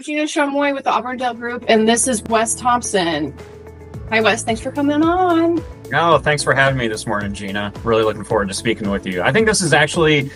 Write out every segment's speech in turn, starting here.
Gina Shumway with the Auburndale Group, and this is Wes Thompson. Hi, Wes. Thanks for coming on. Oh, thanks for having me this morning, Gina. Really looking forward to speaking with you. I think this is actually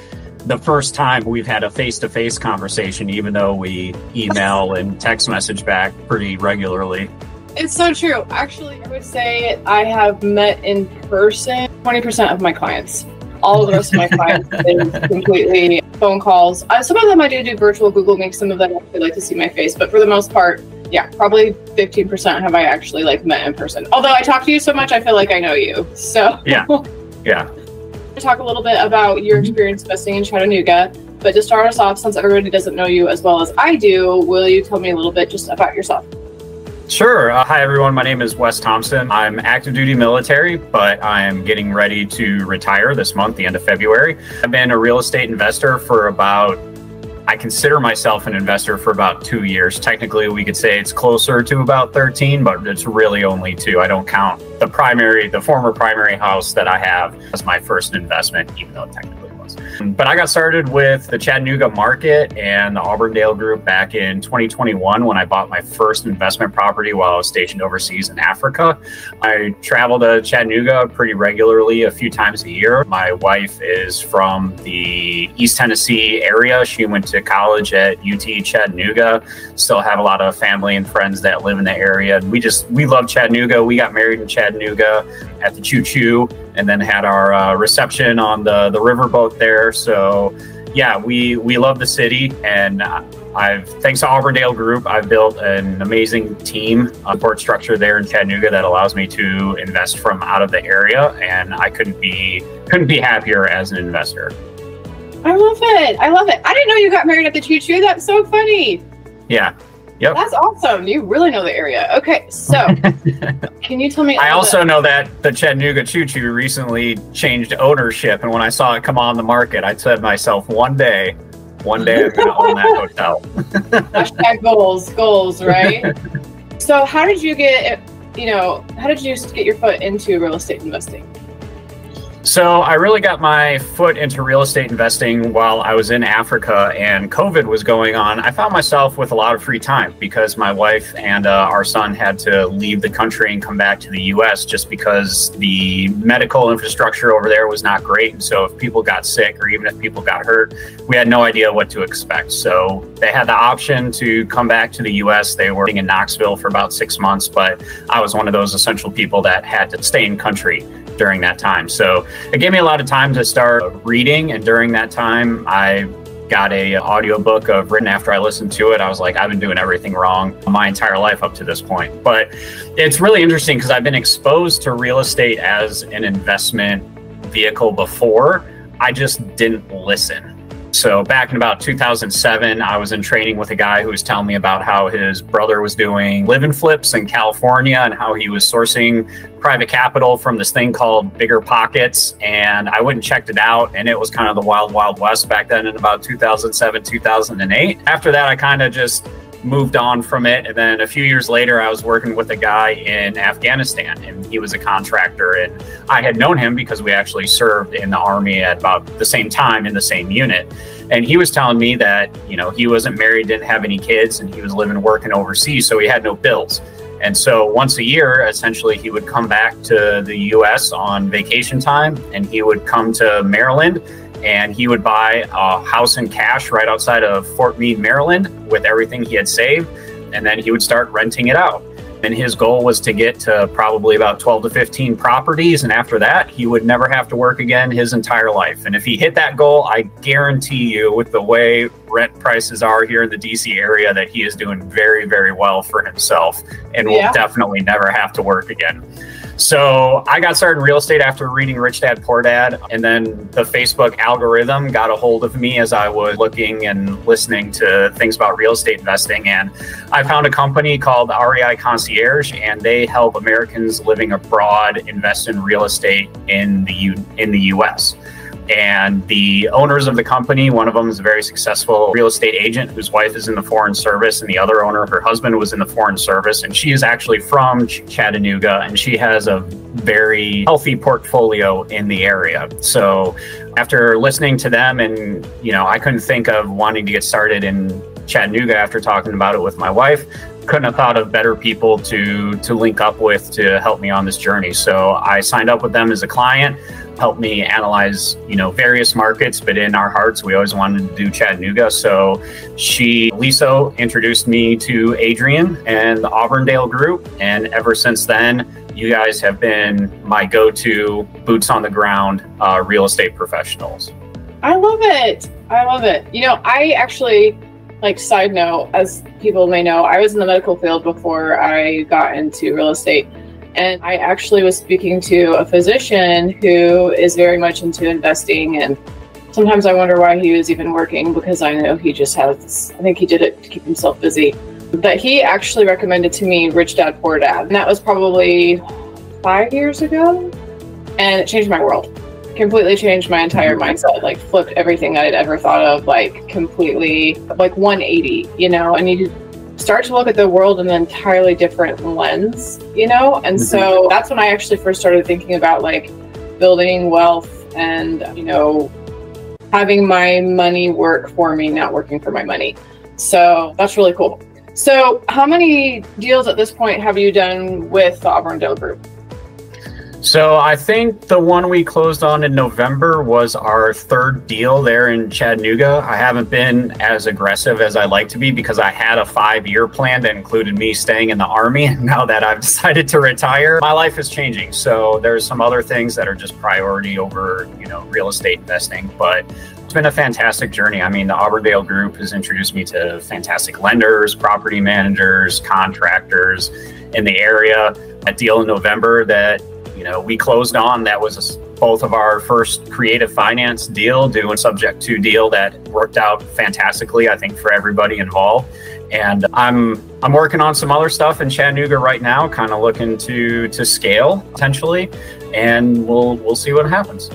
the first time we've had a face-to-face conversation, even though we email and text message back pretty regularly. It's so true. Actually, I would say I have met in person 20% of my clients. All of the rest of my clients is completely phone calls. Some of them I do virtual Google Meets. Some of them actually like to see my face. But for the most part, yeah, probably 15% have I actually met in person. Although I talk to you so much, I feel like I know you. So yeah. Talk a little bit about your experience investing in Chattanooga. But to start us off, since everybody doesn't know you as well as I do, will you tell me a little bit just about yourself? Sure. Hi, everyone. My name is Wes Thompson. I'm active duty military, but I'm getting ready to retire this month, the end of February. I've been a real estate investor for I consider myself an investor for about 2 years. Technically, we could say it's closer to about 13, but it's really only 2. I don't count the former primary house that I have as my first investment, even though it technically was. But I got started with the Chattanooga market and the Auburndale Group back in 2021 when I bought my first investment property while I was stationed overseas in Africa. I travel to Chattanooga pretty regularly, a few times a year. My wife is from the East Tennessee area. She went to college at UT Chattanooga. Still have a lot of family and friends that live in the area. And we love Chattanooga. We got married in Chattanooga at the Choo Choo, and then had our reception on the riverboat there. So yeah, we love the city, and thanks to Auburndale Group, I've built an amazing team support structure there in Chattanooga that allows me to invest from out of the area, and I couldn't be happier as an investor. I love it. I didn't know you got married at the Choo Choo. That's so funny. Yeah. Yep. That's awesome. You really know the area. Okay, so can you tell me? I also know that the Chattanooga Choo Choo recently changed ownership, and when I saw it come on the market, I said to myself, one day I'm going to own that hotel. Hashtag goals, right? So how did you get your foot into real estate investing? So I really got my foot into real estate investing while I was in Africa and COVID was going on. I found myself with a lot of free time because my wife and our son had to leave the country and come back to the US just because the medical infrastructure over there was not great. And so if people got sick or even if people got hurt, we had no idea what to expect. So they had the option to come back to the US. They were in Knoxville for about 6 months, but I was one of those essential people that had to stay in country during that time. So it gave me a lot of time to start reading. And during that time, I got an audiobook of written after I listened to it. I was like, I've been doing everything wrong my entire life up to this point. But it's really interesting because I've been exposed to real estate as an investment vehicle before. I just didn't listen. So back in about 2007, I was in training with a guy who was telling me about how his brother was doing live-in flips in California and how he was sourcing private capital from this thing called Bigger Pockets. And I went and checked it out, and it was kind of the wild, wild west back then in about 2007, 2008. After that, I kind of just moved on from it. And then a few years later, I was working with a guy in Afghanistan, and he was a contractor. And I had known him because we actually served in the Army at about the same time in the same unit. And he was telling me that, he wasn't married, didn't have any kids, and he was working overseas, so he had no bills. And so once a year, essentially, he would come back to the US on vacation time, and he would come to Maryland, and he would buy a house in cash right outside of Fort Meade, Maryland, with everything he had saved, and then he would start renting it out. And his goal was to get to probably about 12 to 15 properties. And after that, he would never have to work again his entire life. And if he hit that goal, I guarantee you, with the way rent prices are here in the DC area, that he is doing very, very well for himself and will definitely never have to work again. So I got started in real estate after reading Rich Dad, Poor Dad. And then the Facebook algorithm got a hold of me as I was looking and listening to things about real estate investing. And I found a company called REI Concierge, and they help Americans living abroad invest in real estate in the US. And the owners of the company, one of them is a very successful real estate agent whose wife is in the Foreign Service, and the other owner, her husband, was in the Foreign Service, and she is actually from Chattanooga, and she has a very healthy portfolio in the area. So after listening to them, and I couldn't think of wanting to get started in Chattanooga after talking about it with my wife. Couldn't have thought of better people to link up with to help me on this journey. So I signed up with them as a client, helped me analyze, various markets, but in our hearts, we always wanted to do Chattanooga. So Lisa introduced me to Adrian and the Auburndale Group. And ever since then, you guys have been my go-to boots on the ground real estate professionals. I love it. I love it. I actually, side note, as people may know, I was in the medical field before I got into real estate. And I actually was speaking to a physician who is very much into investing. And sometimes I wonder why he was even working, because I know he just I think he did it to keep himself busy. But he actually recommended to me Rich Dad Poor Dad. And that was probably 5 years ago. And it changed my world. Completely changed my entire mindset, flipped everything I'd ever thought of, completely 180, and you start to look at the world in an entirely different lens, and so that's when I actually first started thinking about building wealth and, having my money work for me, not working for my money. So that's really cool. So how many deals at this point have you done with the Auburndale Group? So I think the one we closed on in November was our third deal there in Chattanooga. I haven't been as aggressive as I'd like to be because I had a 5-year plan that included me staying in the Army. And now that I've decided to retire, my life is changing. So there's some other things that are just priority over, real estate investing. But it's been a fantastic journey. I mean, the Auburndale Group has introduced me to fantastic lenders, property managers, contractors in the area. A deal in November that we closed on, that was both of our first creative finance deal, doing subject to deal that worked out fantastically, I think, for everybody involved. And I'm working on some other stuff in Chattanooga right now, kind of looking to scale potentially, and we'll see what happens.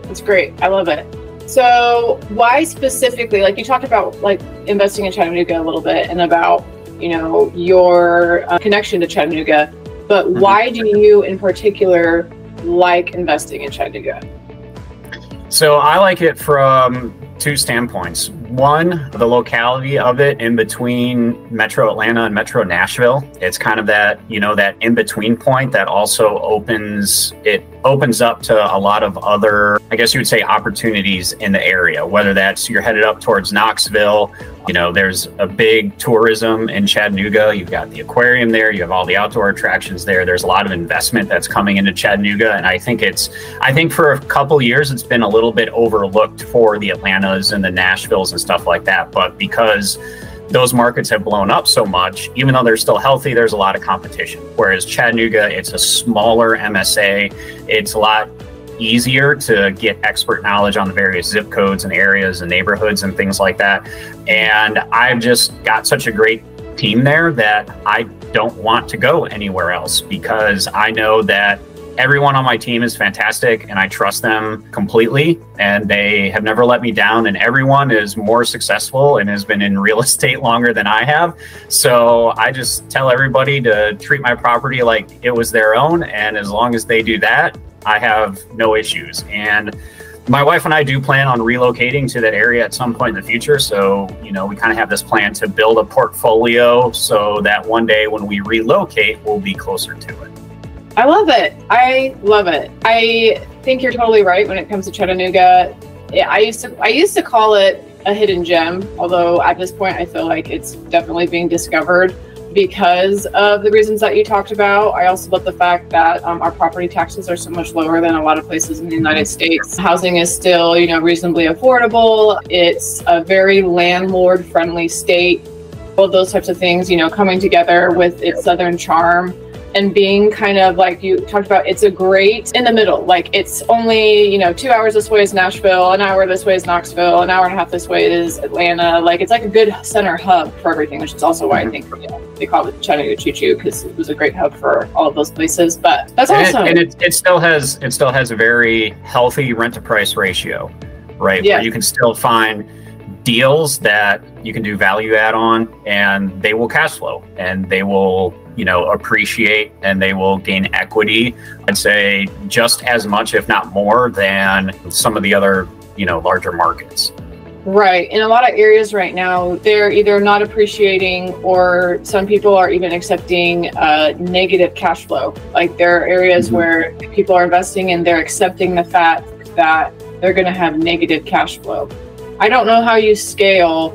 That's great. I love it. So why specifically, you talked about investing in Chattanooga a little bit and about, your connection to Chattanooga. But why do you in particular like investing in Chattanooga? So I like it from two standpoints. One, the locality of it in between Metro Atlanta and Metro Nashville. It's kind of that, that in-between point that also opens up to a lot of other, I guess you would say, opportunities in the area, whether that's you're headed up towards Knoxville. There's a big tourism in Chattanooga. You've got the aquarium there. You have all the outdoor attractions there. There's a lot of investment that's coming into Chattanooga. And I think for a couple years, it's been a little bit overlooked for the Atlantas and the Nashvilles and stuff like that. But because those markets have blown up so much, even though they're still healthy, there's a lot of competition. Whereas Chattanooga, it's a smaller MSA. It's a lot easier to get expert knowledge on the various zip codes and areas and neighborhoods and things like that. And I've just got such a great team there that I don't want to go anywhere else, because I know that everyone on my team is fantastic and I trust them completely, and they have never let me down, and everyone is more successful and has been in real estate longer than I have. So I just tell everybody to treat my property like it was their own, and as long as they do that, I have no issues. And my wife and I do plan on relocating to that area at some point in the future. So, we kind of have this plan to build a portfolio so that one day when we relocate, we'll be closer to it. I love it. I love it. I think you're totally right when it comes to Chattanooga. I used to call it a hidden gem, although at this point I feel like it's definitely being discovered because of the reasons that you talked about. I also love the fact that our property taxes are so much lower than a lot of places in the United States. Housing is still, reasonably affordable. It's a very landlord-friendly state. All of those types of things, coming together with its southern charm. And being kind of like you talked about, it's a great in the middle. It's only, 2 hours this way is Nashville, an hour this way is Knoxville, an hour and a half this way is Atlanta. It's like a good center hub for everything, which is also why I think they call it Chattanooga Choo Choo, because it was a great hub for all of those places. But that's awesome. And it still has a very healthy rent to price ratio, right? Yeah. Where you can still find deals that you can do value add on, and they will cash flow and they will appreciate, and they will gain equity, I'd say just as much, if not more, than some of the other, larger markets. Right. In a lot of areas right now, they're either not appreciating, or some people are even accepting negative cash flow. Like there are areas where people are investing and they're accepting the fact that they're going to have negative cash flow. I don't know how you scale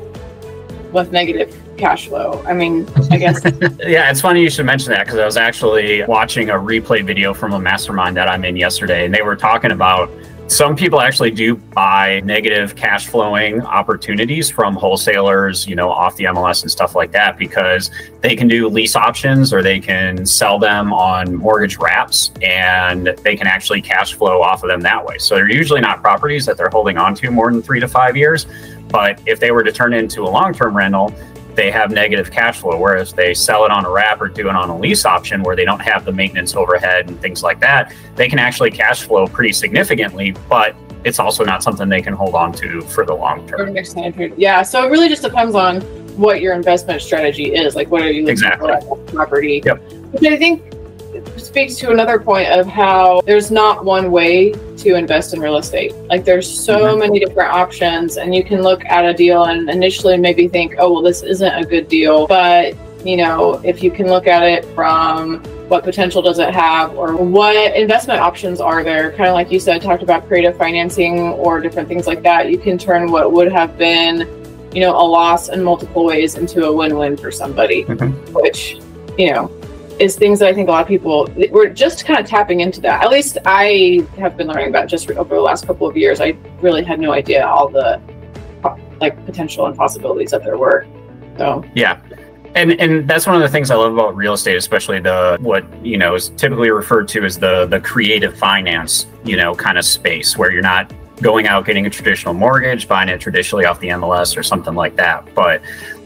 with negative cash flow. I mean, I guess. Yeah, it's funny you should mention that, because I was actually watching a replay video from a mastermind that I'm in yesterday, and they were talking about some people actually do buy negative cash flowing opportunities from wholesalers, off the MLS and stuff like that, because they can do lease options or they can sell them on mortgage wraps and they can actually cash flow off of them that way. So they're usually not properties that they're holding on to more than 3 to 5 years. But if they were to turn into a long-term rental, they have negative cash flow, whereas they sell it on a wrap or do it on a lease option where they don't have the maintenance overhead and things like that, they can actually cash flow pretty significantly, but it's also not something they can hold on to for the long term. Yeah, so it really just depends on what your investment strategy is. Like, what are you looking for at that property? Yep. Which I think speaks to another point of how there's not one way to invest in real estate. Like there's so many different options, and you can look at a deal and initially maybe think, oh, well, this isn't a good deal. But, if you can look at it from what potential does it have, or what investment options are there, kind of like you said, talked about creative financing or different things like that, you can turn what would have been, a loss in multiple ways into a win-win for somebody, which, is things that I think a lot of people, we're just kind of tapping into that. At least I have been learning about just over the last couple of years. I really had no idea all the potential and possibilities that there were. So yeah. And that's one of the things I love about real estate, especially what is typically referred to as the creative finance, kind of space, where you're not going out getting a traditional mortgage, buying it traditionally off the MLS or something like that. But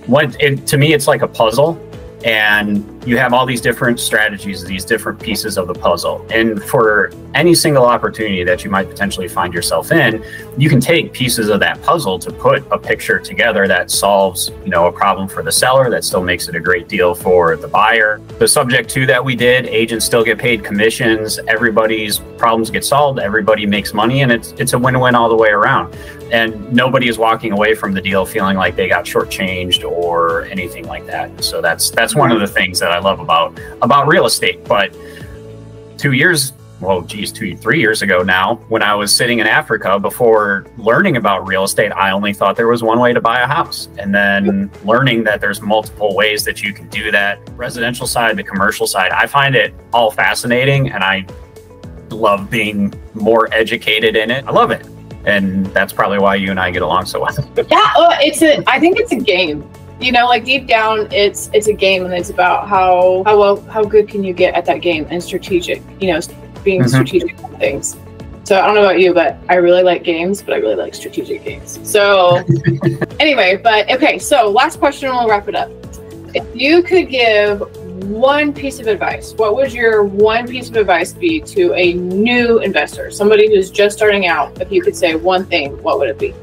to me, it's like a puzzle. And you have all these different strategies, these different pieces of the puzzle. And for any single opportunity that you might potentially find yourself in, you can take pieces of that puzzle to put a picture together that solves, a problem for the seller, that still makes it a great deal for the buyer. The subject to that we did, agents still get paid commissions, everybody's problems get solved, everybody makes money, and it's a win-win all the way around. And nobody is walking away from the deal feeling like they got shortchanged or anything like that. So that's one of the things that I love about real estate. But 3 years ago now, when I was sitting in Africa, before learning about real estate, I only thought there was one way to buy a house. And then learning that there's multiple ways that you can do that, residential side, the commercial side, I find it all fascinating, and I love being more educated in it. I love it. And that's probably why you and I get along so well. Yeah, well, I think it's a game. Deep down, it's a game, and it's about how good can you get at that game, and strategic, being strategic on things. So I don't know about you, but I really like games, but I really like strategic games. So anyway, but okay, so last question and we'll wrap it up. If you could give one piece of advice, what would your one piece of advice be to a new investor, somebody who's just starting out? If you could say one thing, what would it be?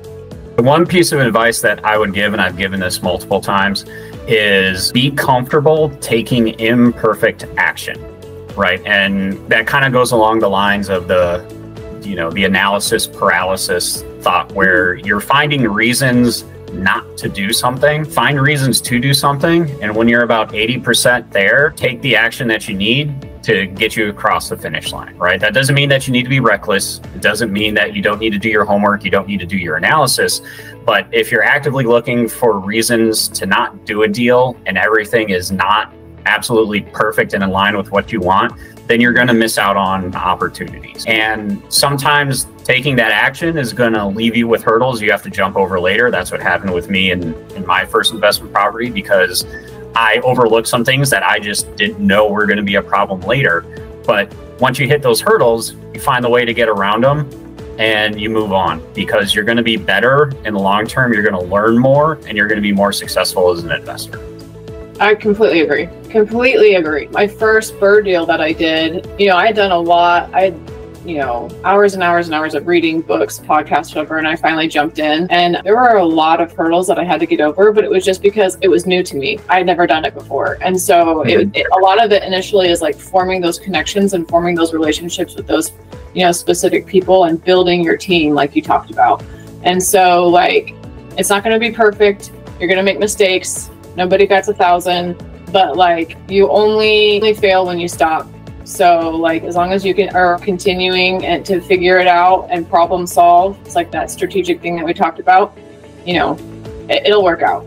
The one piece of advice that I would give, and I've given this multiple times, is be comfortable taking imperfect action, right? And that kind of goes along the lines of the analysis paralysis thought, where you're finding reasons not to do something, find reasons to do something. And when you're about 80% there, take the action that you need to get you across the finish line, right? That doesn't mean that you need to be reckless. It doesn't mean that you don't need to do your homework. You don't need to do your analysis. But if you're actively looking for reasons to not do a deal and everything is not absolutely perfect and in line with what you want, then you're going to miss out on opportunities. And sometimes taking that action is going to leave you with hurdles you have to jump over later. That's what happened with me in my first investment property, because I overlooked some things that I just didn't know were going to be a problem later. But once you hit those hurdles, you find a way to get around them and you move on, because you're going to be better in the long term. You're going to learn more, and you're going to be more successful as an investor. I completely agree. Completely agree. My first bird deal that I did, I had done a lot. I had, hours and hours and hours of reading books, podcasts, whatever, and I finally jumped in. And there were a lot of hurdles that I had to get over, but it was just because it was new to me. I had never done it before. And so a lot of it initially is like forming those connections and forming those relationships with those, specific people, and building your team like you talked about. And so It's not going to be perfect. You're going to make mistakes. Nobody gets 1,000, but like you only fail when you stop. So like as long as you are continuing and to figure it out and problem solve, it's like that strategic thing that we talked about, you know, it'll work out.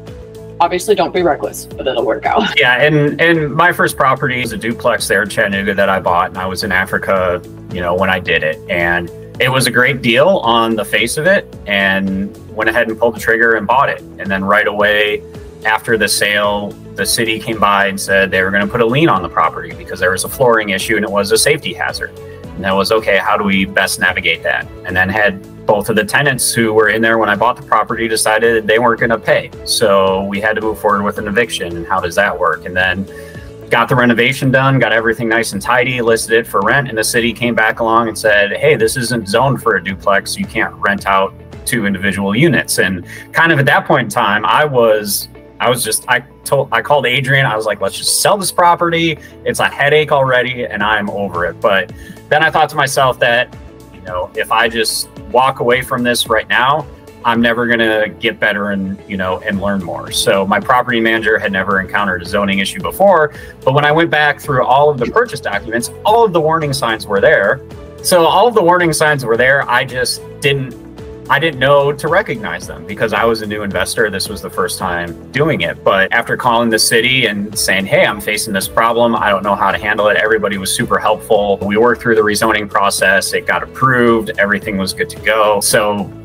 Obviously don't be reckless, but it'll work out. Yeah, and my first property is a duplex there in Chattanooga that I bought, and I was in Africa, you know, when I did it. And it was a great deal on the face of it, and went ahead and pulled the trigger and bought it. And then right away after the sale, the city came by and said they were going to put a lien on the property because there was a flooring issue and it was a safety hazard. And that was, okay, how do we best navigate that? And then had both of the tenants who were in there when I bought the property decided they weren't going to pay. So we had to move forward with an eviction. And how does that work? And then got the renovation done, got everything nice and tidy, listed it for rent. And the city came back along and said, hey, this isn't zoned for a duplex. You can't rent out 2 individual units. And kind of at that point in time, I called Adrian. I was like, let's just sell this property. It's a headache already and I'm over it. But then I thought to myself that, you know, if I just walk away from this right now, I'm never going to get better and, you know, and learn more. So my property manager had never encountered a zoning issue before. But when I went back through all of the purchase documents, all of the warning signs were there. So all of the warning signs were there. I didn't know to recognize them because I was a new investor. This was the first time doing it. But after calling the city and saying, hey, I'm facing this problem, I don't know how to handle it, everybody was super helpful. We worked through the rezoning process. It got approved. Everything was good to go.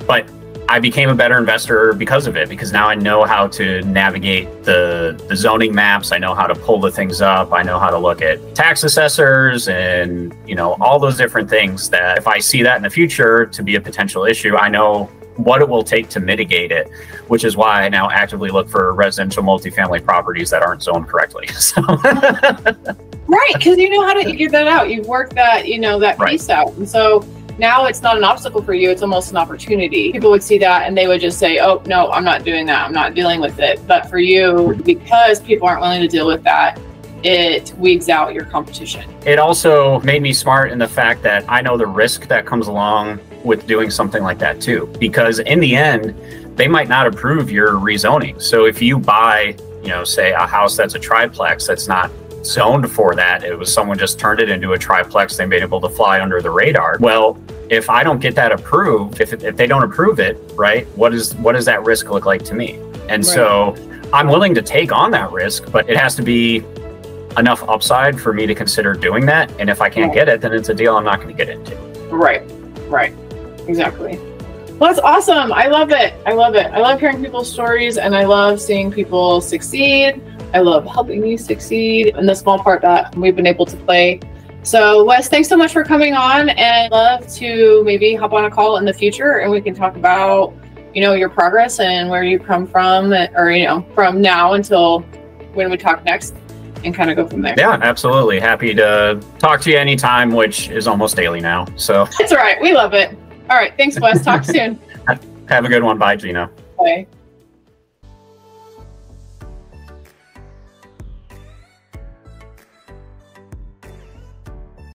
But I became a better investor because of it, because now I know how to navigate the zoning maps. I know how to pull the things up. I know how to look at tax assessors and, you know, all those different things that if I see that in the future to be a potential issue, I know what it will take to mitigate it, which is why I now actively look for residential multifamily properties that aren't zoned correctly. So. Right, because you know how to figure that out. You've worked that, you know, that piece out. And so now it's not an obstacle for you, it's almost an opportunity. People would see that and they would just say, oh, no, I'm not doing that. I'm not dealing with it. But for you, because people aren't willing to deal with that, it weeds out your competition. It also made me smart in the fact that I know the risk that comes along with doing something like that too. Because in the end, they might not approve your rezoning. So if you buy, you know, say a house that's a triplex that's not zoned for that, it was someone just turned it into a triplex, they've been able to fly under the radar. Well, if I don't get that approved, if they don't approve it, right, what does that risk look like to me? And so I'm willing to take on that risk, but it has to be enough upside for me to consider doing that. And if I can't get it, then it's a deal I'm not going to get into. Right, exactly. Well, that's awesome. I love it. I love hearing people's stories and I love seeing people succeed. I love helping you succeed in the small part that we've been able to play. So Wes, thanks so much for coming on, and I'd love to maybe hop on a call in the future and we can talk about, you know, your progress and where you come from, or, you know, from now until when we talk next, and kind of go from there. Yeah, absolutely. Happy to talk to you anytime, which is almost daily now. So that's all right. We love it. All right. Thanks, Wes. Talk soon. Have a good one. Bye, Gina. Bye.